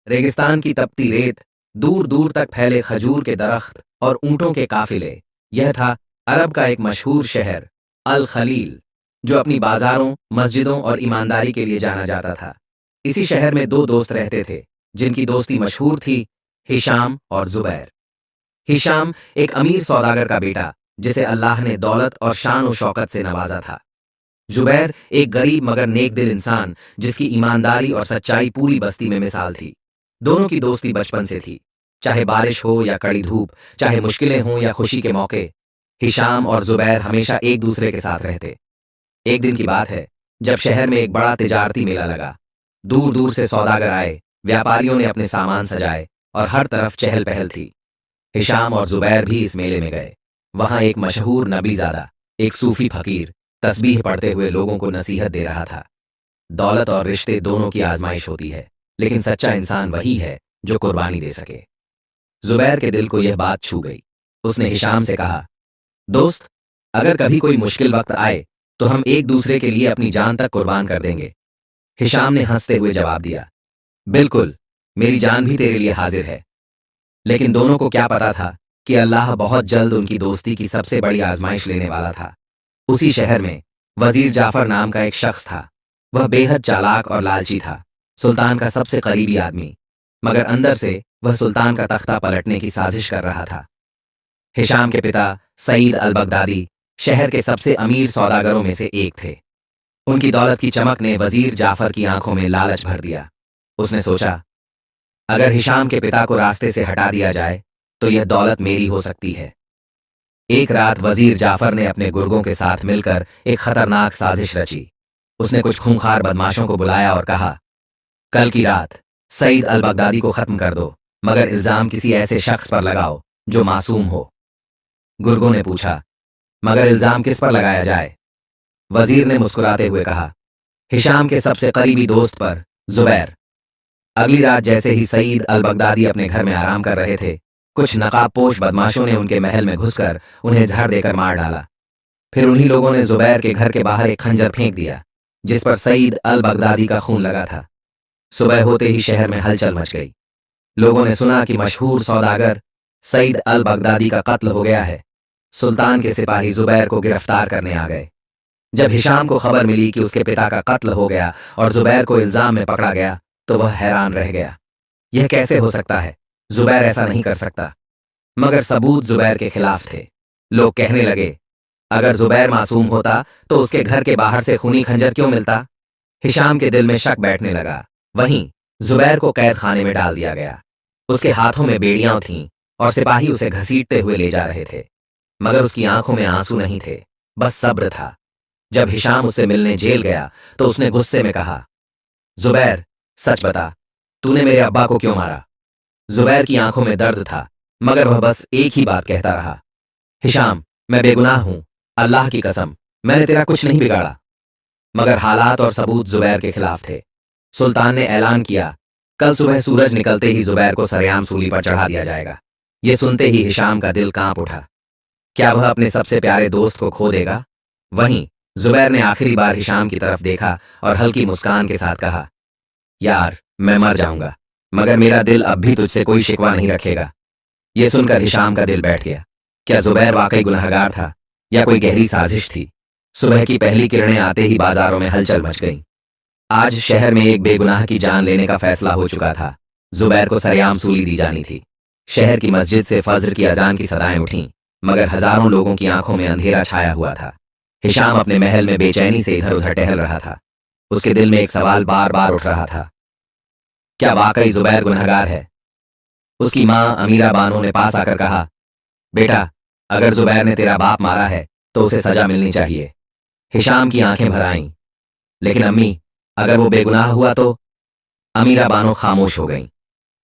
रेगिस्तान की तपती रेत, दूर दूर तक फैले खजूर के दरख्त और ऊंटों के काफिले। यह था अरब का एक मशहूर शहर, अल खलील, जो अपनी बाजारों, मस्जिदों और ईमानदारी के लिए जाना जाता था। इसी शहर में दो दोस्त रहते थे, जिनकी दोस्ती मशहूर थी, हिशाम और जुबैर। हिशाम एक अमीर सौदागर का बेटा, जिसे अल्लाह ने दौलत और शान और शौकत से नवाजा था। जुबैर एक गरीब मगर नेक दिल इंसान, जिसकी ईमानदारी और सच्चाई पूरी बस्ती में मिसाल थी। दोनों की दोस्ती बचपन से थी। चाहे बारिश हो या कड़ी धूप, चाहे मुश्किलें हों या खुशी के मौके, हिशाम और जुबैर हमेशा एक दूसरे के साथ रहते। एक दिन की बात है, जब शहर में एक बड़ा तिजारती मेला लगा। दूर दूर से सौदागर आए, व्यापारियों ने अपने सामान सजाए और हर तरफ चहल पहल थी। हिशाम और जुबैर भी इस मेले में गए। वहां एक मशहूर नबीजादा, एक सूफी फकीर, तस्बीह पढ़ते हुए लोगों को नसीहत दे रहा था। दौलत और रिश्ते दोनों की आजमाइश होती है, लेकिन सच्चा इंसान वही है जो कुर्बानी दे सके। जुबैर के दिल को यह बात छू गई। उसने हिशाम से कहा, दोस्त, अगर कभी कोई मुश्किल वक्त आए तो हम एक दूसरे के लिए अपनी जान तक कुर्बान कर देंगे। हिशाम ने हंसते हुए जवाब दिया, बिल्कुल, मेरी जान भी तेरे लिए हाजिर है। लेकिन दोनों को क्या पता था कि अल्लाह बहुत जल्द उनकी दोस्ती की सबसे बड़ी आजमाइश लेने वाला था। उसी शहर में वजीर जाफर नाम का एक शख्स था। वह बेहद चालाक और लालची था, सुल्तान का सबसे करीबी आदमी, मगर अंदर से वह सुल्तान का तख्ता पलटने की साजिश कर रहा था। हिशाम के पिता सईद अल बगदादी शहर के सबसे अमीर सौदागरों में से एक थे। उनकी दौलत की चमक ने वजीर जाफर की आंखों में लालच भर दिया। उसने सोचा, अगर हिशाम के पिता को रास्ते से हटा दिया जाए तो यह दौलत मेरी हो सकती है। एक रात वजीर जाफर ने अपने गुर्गों के साथ मिलकर एक खतरनाक साजिश रची। उसने कुछ खूंखार बदमाशों को बुलाया और कहा, कल की रात सईद अल बगदादी को खत्म कर दो, मगर इल्जाम किसी ऐसे शख्स पर लगाओ जो मासूम हो। गुर्गों ने पूछा, मगर इल्जाम किस पर लगाया जाए? वजीर ने मुस्कुराते हुए कहा, हिशाम के सबसे करीबी दोस्त पर, जुबैर। अगली रात जैसे ही सईद अल बगदादी अपने घर में आराम कर रहे थे, कुछ नकाबपोश बदमाशों ने उनके महल में घुसकर उन्हें झड़ देकर मार डाला। फिर उन्हीं लोगों ने जुबैर के घर के बाहर एक खंजर फेंक दिया, जिस पर सईद अल बगदादी का खून लगा था। सुबह होते ही शहर में हलचल मच गई। लोगों ने सुना कि मशहूर सौदागर सईद अल बगदादी का कत्ल हो गया है। सुल्तान के सिपाही जुबैर को गिरफ्तार करने आ गए। जब हिशाम को खबर मिली कि उसके पिता का कत्ल हो गया और जुबैर को इल्जाम में पकड़ा गया, तो वह हैरान रह गया। यह कैसे हो सकता है? जुबैर ऐसा नहीं कर सकता। मगर सबूत जुबैर के खिलाफ थे। लोग कहने लगे, अगर जुबैर मासूम होता तो उसके घर के बाहर से खूनी खंजर क्यों मिलता? हिशाम के दिल में शक बैठने लगा। वहीं जुबैर को कैद खाने में डाल दिया गया। उसके हाथों में बेड़ियां थीं और सिपाही उसे घसीटते हुए ले जा रहे थे, मगर उसकी आंखों में आंसू नहीं थे, बस सब्र था। जब हिशाम उससे मिलने जेल गया तो उसने गुस्से में कहा, जुबैर, सच बता, तूने मेरे अब्बा को क्यों मारा? जुबैर की आंखों में दर्द था, मगर वह बस एक ही बात कहता रहा, हिशाम, मैं बेगुनाह हूं, अल्लाह की कसम, मैंने तेरा कुछ नहीं बिगाड़ा। मगर हालात और सबूत जुबैर के खिलाफ थे। सुल्तान ने ऐलान किया, कल सुबह सूरज निकलते ही जुबैर को सरेआम सूली पर चढ़ा दिया जाएगा। यह सुनते ही हिशाम का दिल कांप उठा। क्या वह अपने सबसे प्यारे दोस्त को खो देगा? वहीं जुबैर ने आखिरी बार हिशाम की तरफ देखा और हल्की मुस्कान के साथ कहा, यार, मैं मर जाऊंगा, मगर मेरा दिल अब भी तुझसे कोई शिकवा नहीं रखेगा। यह सुनकर हिशाम का दिल बैठ गया। क्या जुबैर वाकई गुनहगार था या कोई गहरी साजिश थी? सुबह की पहली किरणें आते ही बाजारों में हलचल मच गई। आज शहर में एक बेगुनाह की जान लेने का फैसला हो चुका था। जुबैर को सरेआम सूली दी जानी थी। शहर की मस्जिद से फज्र की अजान की सदाएं उठीं, मगर हजारों लोगों की आंखों में अंधेरा छाया हुआ था। हिशाम अपने महल में बेचैनी से इधर उधर टहल रहा था। उसके दिल में एक सवाल बार बार उठ रहा था, क्या वाकई जुबैर गुनहगार है? उसकी मां अमीरा बानो ने पास आकर कहा, बेटा, अगर जुबैर ने तेरा बाप मारा है तो उसे सजा मिलनी चाहिए। हिशाम की आंखें भर आईं। लेकिन अम्मी, अगर वो बेगुनाह हुआ तो? अमीरा बानो खामोश हो गईं।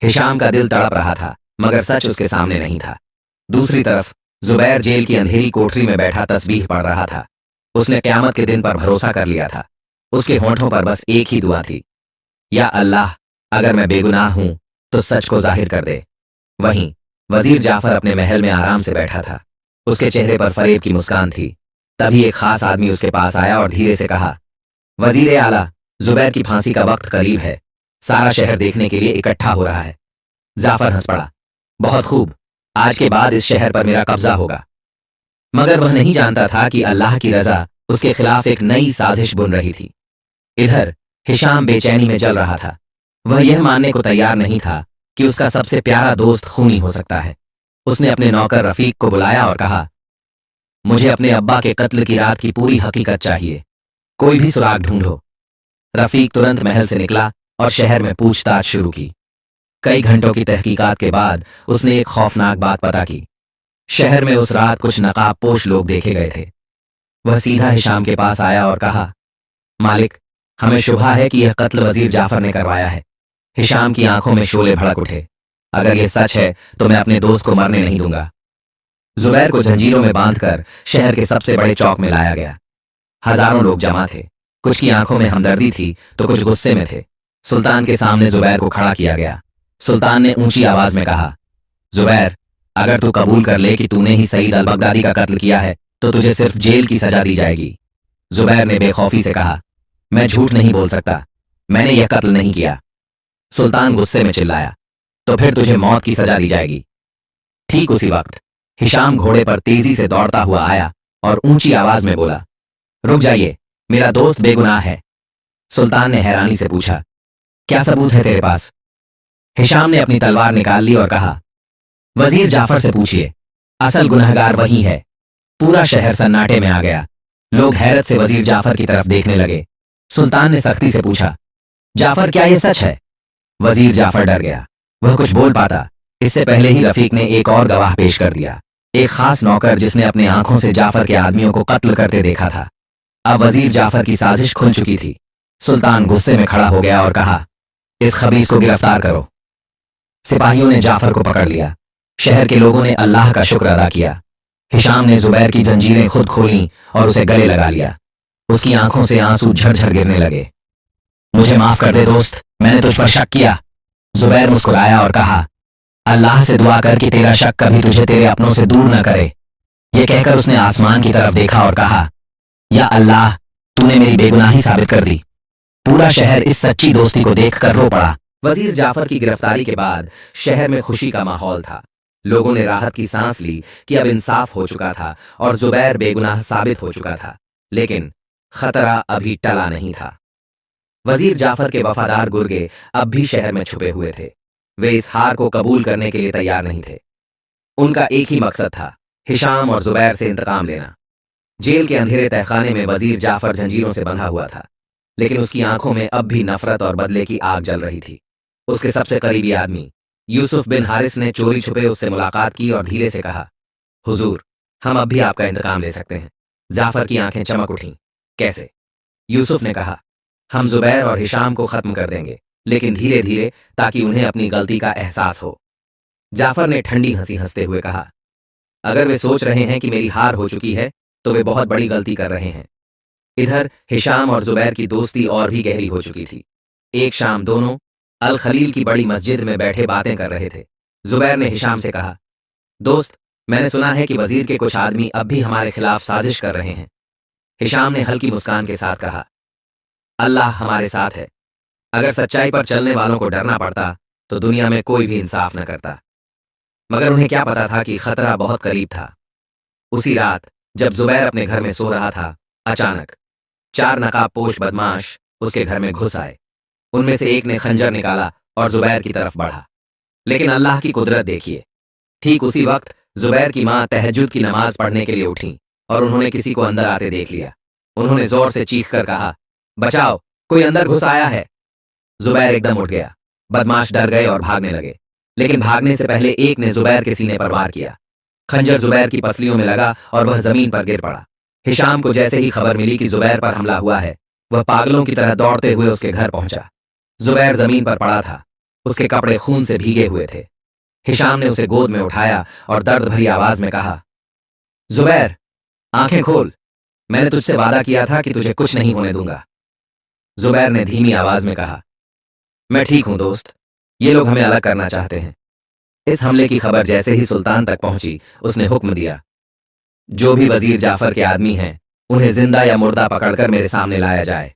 हिशाम का दिल तड़प रहा था, मगर सच उसके सामने नहीं था। दूसरी तरफ जुबैर जेल की अंधेरी कोठरी में बैठा तस्बीह पढ़ रहा था। उसने क़यामत के दिन पर भरोसा कर लिया था। उसके होंठों पर बस एक ही दुआ थी, या अल्लाह, अगर मैं बेगुनाह हूं तो सच को जाहिर कर दे। वहीं वजीर जाफर अपने महल में आराम से बैठा था। उसके चेहरे पर फरेब की मुस्कान थी। तभी एक खास आदमी उसके पास आया और धीरे से कहा, वजीर आला, जुबैर की फांसी का वक्त करीब है। सारा शहर देखने के लिए इकट्ठा हो रहा है। जाफर हंस पड़ा। बहुत खूब, आज के बाद इस शहर पर मेरा कब्जा होगा। मगर वह नहीं जानता था कि अल्लाह की रजा उसके खिलाफ एक नई साजिश बुन रही थी। इधर हिशाम बेचैनी में जल रहा था। वह यह मानने को तैयार नहीं था कि उसका सबसे प्यारा दोस्त खूनी हो सकता है। उसने अपने नौकर रफीक को बुलाया और कहा, मुझे अपने अब्बा के कत्ल की रात की पूरी हकीकत चाहिए। कोई भी सुराग ढूंढो। रफीक तुरंत महल से निकला और शहर में पूछताछ शुरू की। कई घंटों की तहकीकात के बाद उसने एक खौफनाक बात पता की। शहर में उस रात कुछ नकाबपोश लोग देखे गए थे। वह सीधा हिशाम के पास आया और कहा, मालिक, हमें शुबा है कि यह कत्ल वजीर जाफर ने करवाया है। हिशाम की आंखों में शोले भड़क उठे। अगर यह सच है तो मैं अपने दोस्त को मरने नहीं दूंगा। जुबैर को जंजीरों में बांधकर शहर के सबसे बड़े चौक में लाया गया। हजारों लोग जमा थे। कुछ की आंखों में हमदर्दी थी तो कुछ गुस्से में थे। सुल्तान के सामने जुबैर को खड़ा किया गया। सुल्तान ने ऊंची आवाज में कहा, जुबैर, अगर तू कबूल कर ले कि तूने ही सईद अल बगदादी का कत्ल किया है तो तुझे सिर्फ जेल की सजा दी जाएगी। जुबैर ने बेखौफी से कहा, मैं झूठ नहीं बोल सकता, मैंने यह कत्ल नहीं किया। सुल्तान गुस्से में चिल्लाया, तो फिर तुझे मौत की सजा दी जाएगी। ठीक उसी वक्त हिशाम घोड़े पर तेजी से दौड़ता हुआ आया और ऊंची आवाज में बोला, रुक जाइए, मेरा दोस्त बेगुनाह है। सुल्तान ने हैरानी से पूछा, क्या सबूत है तेरे पास? हिशाम ने अपनी तलवार निकाल ली और कहा, वजीर जाफर से पूछिए, असल गुनहगार वही है। पूरा शहर सन्नाटे में आ गया। लोग हैरत से वजीर जाफर की तरफ देखने लगे। सुल्तान ने सख्ती से पूछा, जाफर, क्या यह सच है? वजीर जाफर डर गया। वह कुछ बोल पाता इससे पहले ही रफीक ने एक और गवाह पेश कर दिया, एक खास नौकर जिसने अपनी आंखों से जाफर के आदमियों को कत्ल करते देखा था। अब वजीर जाफर की साजिश खुल चुकी थी। सुल्तान गुस्से में खड़ा हो गया और कहा, इस खबीस को गिरफ्तार करो। सिपाहियों ने जाफर को पकड़ लिया। शहर के लोगों ने अल्लाह का शुक्र अदा किया। हिशाम ने जुबैर की जंजीरें खुद खोली और उसे गले लगा लिया। उसकी आंखों से आंसू झरझर गिरने लगे। मुझे माफ कर दे दोस्त, मैंने तुझ पर शक किया। जुबैर मुस्कुराया और कहा, अल्लाह से दुआ कर कि तेरा शक कभी तुझे तेरे अपनों से दूर न करे। यह कहकर उसने आसमान की तरफ देखा और कहा, या अल्लाह, तूने मेरी बेगुनाही साबित कर दी। पूरा शहर इस सच्ची दोस्ती को देखकर रो पड़ा। वजीर जाफर की गिरफ्तारी के बाद शहर में खुशी का माहौल था। लोगों ने राहत की सांस ली कि अब इंसाफ हो चुका था और जुबैर बेगुनाह साबित हो चुका था। लेकिन खतरा अभी टला नहीं था। वजीर जाफर के वफादार गुर्गे अब भी शहर में छुपे हुए थे। वे इस हार को कबूल करने के लिए तैयार नहीं थे। उनका एक ही मकसद था, हिशाम और जुबैर से इंतकाम लेना। जेल के अंधेरे तहखाने में वजीर जाफर जंजीरों से बंधा हुआ था, लेकिन उसकी आंखों में अब भी नफरत और बदले की आग जल रही थी। उसके सबसे करीबी आदमी यूसुफ बिन हारिस ने चोरी छुपे उससे मुलाकात की और धीरे से कहा, हुजूर, हम अब भी आपका इंतकाम ले सकते हैं। जाफर की आंखें चमक उठीं। कैसे? यूसुफ ने कहा, हम जुबैर और हिशाम को खत्म कर देंगे, लेकिन धीरे धीरे, ताकि उन्हें अपनी गलती का एहसास हो। जाफर ने ठंडी हंसी हंसते हुए कहा, अगर वे सोच रहे हैं कि मेरी हार हो चुकी है तो वे बहुत बड़ी गलती कर रहे हैं। इधर हिशाम और जुबैर की दोस्ती और भी गहरी हो चुकी थी। एक शाम दोनों अल खलील की बड़ी मस्जिद में बैठे बातें कर रहे थे। जुबैर ने हिशाम से कहा, दोस्त, मैंने सुना है कि वजीर के कुछ आदमी अब भी हमारे खिलाफ साजिश कर रहे हैं। हिशाम ने हल्की मुस्कान के साथ कहा, अल्लाह हमारे साथ है। अगर सच्चाई पर चलने वालों को डरना पड़ता तो दुनिया में कोई भी इंसाफ न करता। मगर उन्हें क्या पता था कि खतरा बहुत करीब था। उसी रात जब जुबैर अपने घर में सो रहा था, अचानक 4 नकाबपोश बदमाश उसके घर में घुस आए। उनमें से एक ने खंजर निकाला और जुबैर की तरफ बढ़ा। लेकिन अल्लाह की कुदरत देखिए, ठीक उसी वक्त जुबैर की मां तहज्जुद की नमाज पढ़ने के लिए उठी और उन्होंने किसी को अंदर आते देख लिया। उन्होंने जोर से चीख कर कहा, बचाओ, कोई अंदर घुस आया है। जुबैर एकदम उठ गया। बदमाश डर गए और भागने लगे, लेकिन भागने से पहले एक ने जुबैर के सीने पर वार किया। खंजर जुबैर की पसलियों में लगा और वह जमीन पर गिर पड़ा। हिशाम को जैसे ही खबर मिली कि जुबैर पर हमला हुआ है, वह पागलों की तरह दौड़ते हुए उसके घर पहुंचा। जुबैर जमीन पर पड़ा था। उसके कपड़े खून से भीगे हुए थे। हिशाम ने उसे गोद में उठाया और दर्द भरी आवाज में कहा, जुबैर, आंखें खोल, मैंने तुझसे वादा किया था कि तुझे कुछ नहीं होने दूंगा। जुबैर ने धीमी आवाज में कहा, मैं ठीक हूं दोस्त, ये लोग हमें अलग करना चाहते हैं। इस हमले की खबर जैसे ही सुल्तान तक पहुंची, उसने हुक्म दिया, जो भी वजीर जाफर के आदमी हैं, उन्हें जिंदा या मुर्दा पकड़कर मेरे सामने लाया जाए।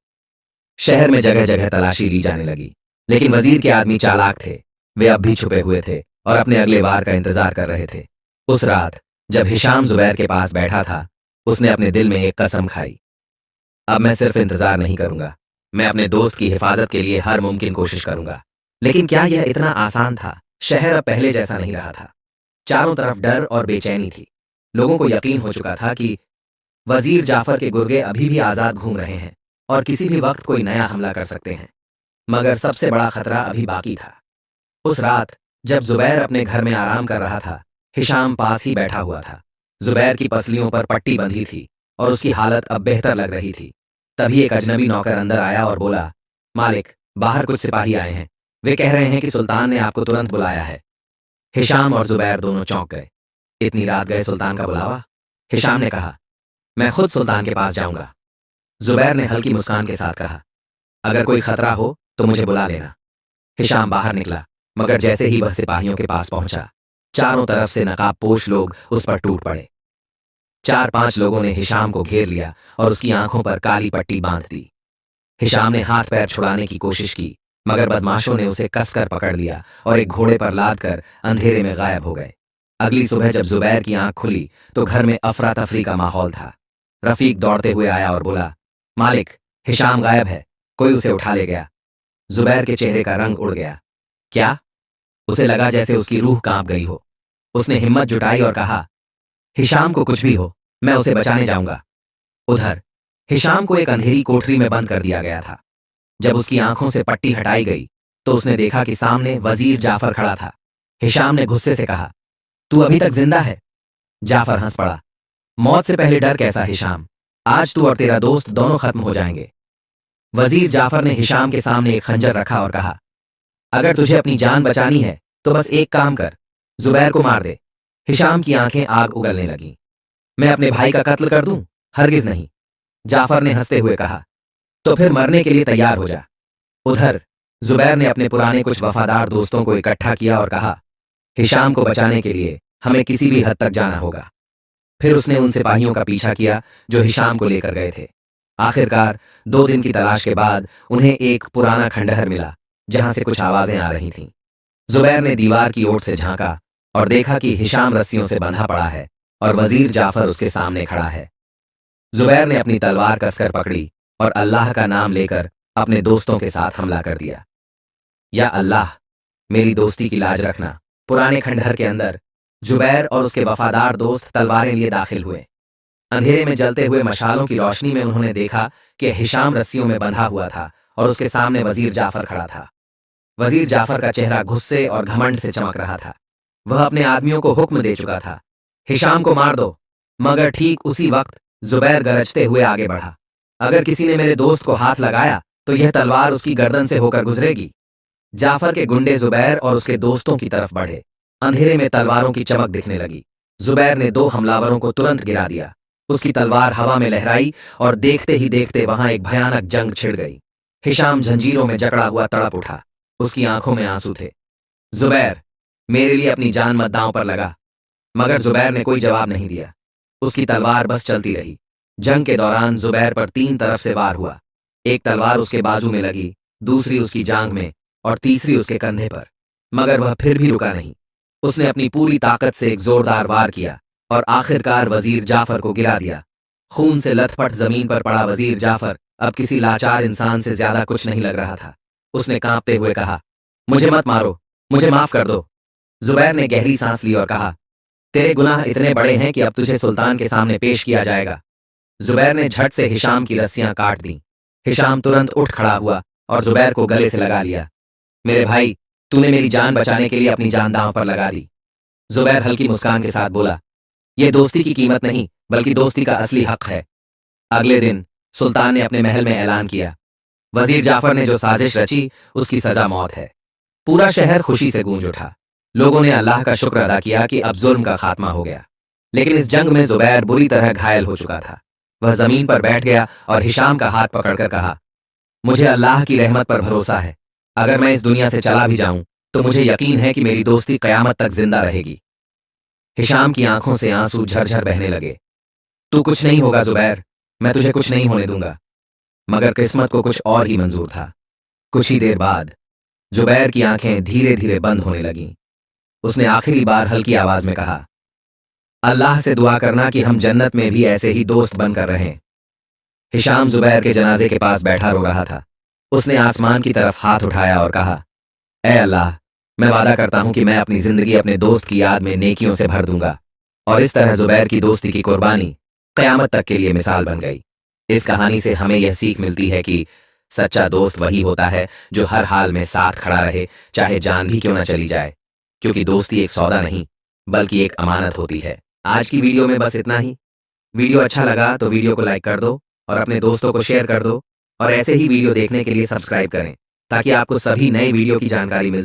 शहर में जगह जगह तलाशी ली जाने लगी। लेकिन वजीर के आदमी चालाक थे। वे अब भी छुपे हुए थे और अपने अगले वार का इंतजार कर रहे थे। उस रात जब हिशाम जुबैर के पास बैठा था, उसने अपने दिल में एक कसम खाई, अब मैं सिर्फ इंतजार नहीं करूंगा, मैं अपने दोस्त की हिफाजत के लिए हर मुमकिन कोशिश करूंगा। लेकिन क्या यह इतना आसान था? शहर अब पहले जैसा नहीं रहा था। चारों तरफ डर और बेचैनी थी। लोगों को यकीन हो चुका था कि वजीर जाफर के गुर्गे अभी भी आजाद घूम रहे हैं और किसी भी वक्त कोई नया हमला कर सकते हैं। मगर सबसे बड़ा खतरा अभी बाकी था। उस रात जब जुबैर अपने घर में आराम कर रहा था, हिशाम पास ही बैठा हुआ था। जुबैर की पसलियों पर पट्टी बंधी थी और उसकी हालत अब बेहतर लग रही थी। तभी एक अजनबी नौकर अंदर आया और बोला, मालिक, बाहर कुछ सिपाही आए हैं। वे कह रहे हैं कि सुल्तान ने आपको तुरंत बुलाया है। हिशाम और जुबैर दोनों चौंक गए। इतनी रात गए सुल्तान का बुलावा? हिशाम ने कहा, मैं खुद सुल्तान के पास जाऊंगा। जुबैर ने हल्की मुस्कान के साथ कहा, अगर कोई खतरा हो तो मुझे बुला लेना। हिशाम बाहर निकला, मगर जैसे ही वह सिपाहियों के पास पहुंचा, चारों तरफ से नकाबपोश लोग उस पर टूट पड़े। 4-5 लोगों ने हिशाम को घेर लिया और उसकी आंखों पर काली पट्टी बांध दी। हिशाम ने हाथ पैर छुड़ाने की कोशिश की, मगर बदमाशों ने उसे कसकर पकड़ लिया और एक घोड़े पर लाद कर अंधेरे में गायब हो गए। अगली सुबह जब जुबैर की आंख खुली तो घर में अफरा तफरी का माहौल था। रफीक दौड़ते हुए आया और बोला, मालिक, हिशाम गायब है, कोई उसे उठा ले गया। जुबैर के चेहरे का रंग उड़ गया। क्या? उसे लगा जैसे उसकी रूह कांप गई हो। उसने हिम्मत जुटाई और कहा, हिशाम को कुछ भी हो, मैं उसे बचाने जाऊंगा। उधर हिशाम को एक अंधेरी कोठरी में बंद कर दिया गया था। जब उसकी आंखों से पट्टी हटाई गई तो उसने देखा कि सामने वजीर जाफर खड़ा था। हिशाम ने गुस्से से कहा, तू अभी तक जिंदा है? जाफर हंस पड़ा, मौत से पहले डर कैसा हिशाम, आज तू और तेरा दोस्त दोनों खत्म हो जाएंगे। वजीर जाफर ने हिशाम के सामने एक खंजर रखा और कहा, अगर तुझे अपनी जान बचानी है तो बस एक काम कर, जुबैर को मार दे। हिशाम की आंखें आग उगलने लगीं। मैं अपने भाई का कत्ल कर दूं? हरगिज नहीं। जाफर ने हंसते हुए कहा, तो फिर मरने के लिए तैयार हो जा। उधर जुबैर ने अपने पुराने कुछ वफादार दोस्तों को इकट्ठा किया और कहा, हिशाम को बचाने के लिए हमें किसी भी हद तक जाना होगा। फिर उसने उन सिपाहियों का पीछा किया जो हिशाम को लेकर गए थे। आखिरकार 2 दिन की तलाश के बाद उन्हें एक पुराना खंडहर मिला जहां से कुछ आवाजें आ रही थीं। जुबैर ने दीवार की ओर से झांका और देखा कि हिशाम रस्सियों से बंधा पड़ा है और वजीर जाफर उसके सामने खड़ा है। जुबैर ने अपनी तलवार कसकर पकड़ी और अल्लाह का नाम लेकर अपने दोस्तों के साथ हमला कर दिया। या अल्लाह, मेरी दोस्ती की लाज रखना। पुराने खंडहर के अंदर जुबैर और उसके वफादार दोस्त तलवारें लिए दाखिल हुए। अंधेरे में जलते हुए मशालों की रोशनी में उन्होंने देखा कि हिशाम रस्सियों में बंधा हुआ था और उसके सामने वजीर जाफर खड़ा था। वजीर जाफर का चेहरा गुस्से और घमंड से चमक रहा था। वह अपने आदमियों को हुक्म दे चुका था, हिशाम को मार दो। मगर ठीक उसी वक्त जुबैर गरजते हुए आगे बढ़ा, अगर किसी ने मेरे दोस्त को हाथ लगाया तो यह तलवार उसकी गर्दन से होकर गुजरेगी। जाफर के गुंडे जुबैर और उसके दोस्तों की तरफ बढ़े। अंधेरे में तलवारों की चमक दिखने लगी। जुबैर ने 2 हमलावरों को तुरंत गिरा दिया। उसकी तलवार हवा में लहराई और देखते ही देखते वहां एक भयानक जंग छिड़ गई। हिशाम जंजीरों में जकड़ा हुआ तड़प उठा। उसकी आंखों में आंसू थे। जुबैर, मेरे लिए अपनी जान मत दांव पर लगा। मगर जुबैर ने कोई जवाब नहीं दिया। उसकी तलवार बस चलती रही। जंग के दौरान जुबैर पर 3 तरफ से वार हुआ। एक तलवार उसके बाजू में लगी, दूसरी उसकी जांघ में और तीसरी उसके कंधे पर। मगर वह फिर भी रुका नहीं। उसने अपनी पूरी ताकत से एक जोरदार वार किया और आखिरकार वजीर जाफर को गिरा दिया। खून से लथपथ जमीन पर पड़ा वजीर जाफर अब किसी लाचार इंसान से ज्यादा कुछ नहीं लग रहा था। उसने कांपते हुए कहा, मुझे मत मारो, मुझे माफ कर दो। जुबैर ने गहरी सांस ली और कहा, तेरे गुनाह इतने बड़े हैं कि अब तुझे सुल्तान के सामने पेश किया जाएगा। जुबैर ने झट से हिशाम की रस्सियां काट दी। हिशाम तुरंत उठ खड़ा हुआ और जुबैर को गले से लगा लिया। मेरे भाई, तूने मेरी जान बचाने के लिए अपनी जान दांव पर लगा दी। जुबैर हल्की मुस्कान के साथ बोला, यह दोस्ती की कीमत नहीं बल्कि दोस्ती का असली हक है। अगले दिन सुल्तान ने अपने महल में ऐलान किया, वजीर जाफर ने जो साजिश रची उसकी सजा मौत है। पूरा शहर खुशी से गूंज उठा। लोगों ने अल्लाह का शुक्र अदा किया कि अब जुल्म का खात्मा हो गया। लेकिन इस जंग में जुबैर बुरी तरह घायल हो चुका था। वह जमीन पर बैठ गया और हिशाम का हाथ पकड़कर कहा, मुझे अल्लाह की रहमत पर भरोसा है, अगर मैं इस दुनिया से चला भी जाऊं तो मुझे यकीन है कि मेरी दोस्ती कयामत तक जिंदा रहेगी। हिशाम की आंखों से आंसू झरझर बहने लगे। तू कुछ नहीं होगा जुबैर, मैं तुझे कुछ नहीं होने दूंगा। मगर किस्मत को कुछ और ही मंजूर था। कुछ ही देर बाद जुबैर की आंखें धीरे धीरे बंद होने लगीं। उसने आखिरी बार हल्की आवाज में कहा, अल्लाह से दुआ करना कि हम जन्नत में भी ऐसे ही दोस्त बनकर रहें। हिशाम जुबैर के जनाजे के पास बैठा रो रहा था। उसने आसमान की तरफ हाथ उठाया और कहा, ऐ अल्लाह, मैं वादा करता हूं कि मैं अपनी जिंदगी अपने दोस्त की याद में नेकियों से भर दूंगा। और इस तरह जुबैर की दोस्ती की कुर्बानी क़यामत तक के लिए मिसाल बन गई। इस कहानी से हमें यह सीख मिलती है कि सच्चा दोस्त वही होता है जो हर हाल में साथ खड़ा रहे, चाहे जान भी क्यों न चली जाए, क्योंकि दोस्ती एक सौदा नहीं बल्कि एक अमानत होती है। आज की वीडियो में बस इतना ही। वीडियो अच्छा लगा तो वीडियो को लाइक कर दो और अपने दोस्तों को शेयर कर दो, और ऐसे ही वीडियो देखने के लिए सब्सक्राइब करें ताकि आपको सभी नए वीडियो की जानकारी मिल